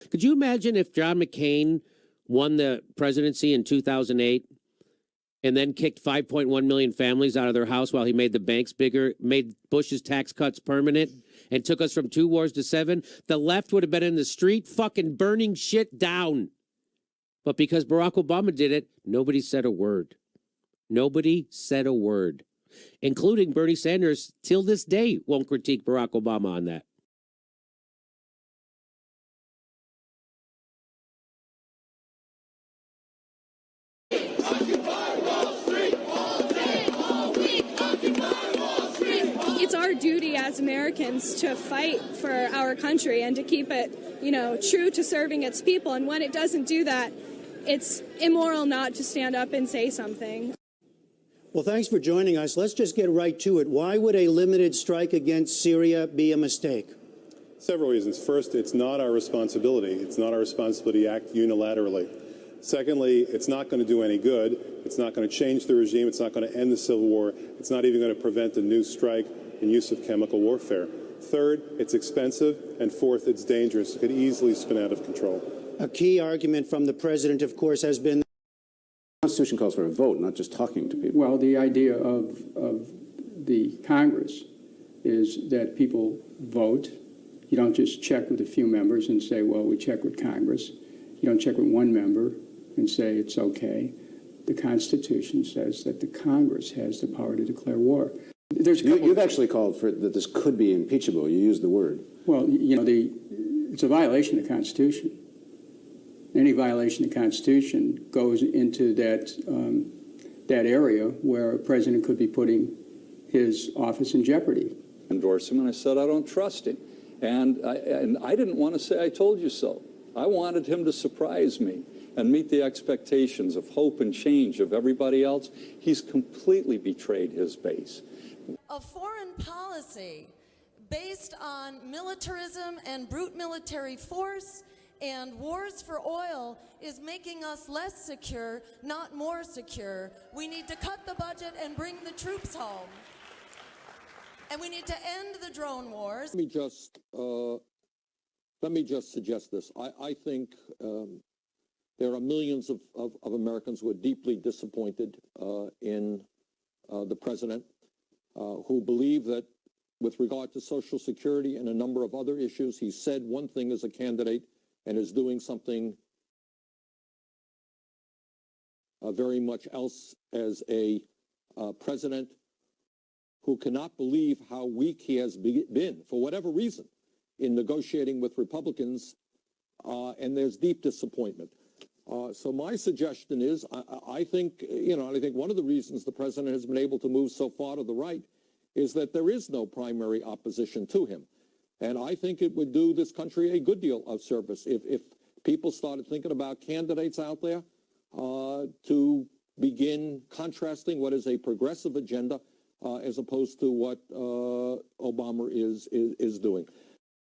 Could you imagine if John McCain won the presidency in 2008 and then kicked 5.1 million families out of their house while he made the banks bigger, made Bush's tax cuts permanent, and took us from 2 wars to 7? The left would have been in the street fucking burning shit down. But because Barack Obama did it, nobody said a word. Nobody said a word, including Bernie Sanders, till this day, won't critique Barack Obama on that. It's our duty as Americans to fight for our country and to keep it, true to serving its people. And when it doesn't do that, it's immoral not to stand up and say something. Well, thanks for joining us. Let's just get right to it. Why would a limited strike against Syria be a mistake? Several reasons. First, it's not our responsibility. It's not our responsibility to act unilaterally. Secondly, it's not going to do any good. It's not going to change the regime. It's not going to end the civil war. It's not even going to prevent a new strike and use of chemical warfare. Third, it's expensive. And fourth, it's dangerous. It could easily spin out of control. A key argument from the president, of course, has been the Constitution calls for a vote, not just talking to people. Well, the idea of the Congress is that people vote. You don't just check with a few members and say, well, we check with Congress. You don't check with one member and say it's okay. The Constitution says that the Congress has the power to declare war. You've actually called for that this could be impeachable. You used the word. Well, it's a violation of the Constitution. Any violation of the Constitution goes into that area where a president could be putting his office in jeopardy. Endorse him, and I said I don't trust him, and I didn't want to say I told you so. I wanted him to surprise me and meet the expectations of hope and change of everybody else. He's completely betrayed his base. A foreign policy based on militarism and brute military force and wars for oil is making us less secure, not more secure. We need to cut the budget and bring the troops home. And we need to end the drone wars. Let me just suggest this. I think there are millions of Americans who are deeply disappointed in the president, who believe that with regard to Social Security and a number of other issues, he said one thing as a candidate and is doing something very much else as a president, who cannot believe how weak he has been, for whatever reason, in negotiating with Republicans, and there's deep disappointment. So my suggestion is, I think one of the reasons the president has been able to move so far to the right is that there is no primary opposition to him. And I think it would do this country a good deal of service if people started thinking about candidates out there to begin contrasting what is a progressive agenda as opposed to what Obama is doing.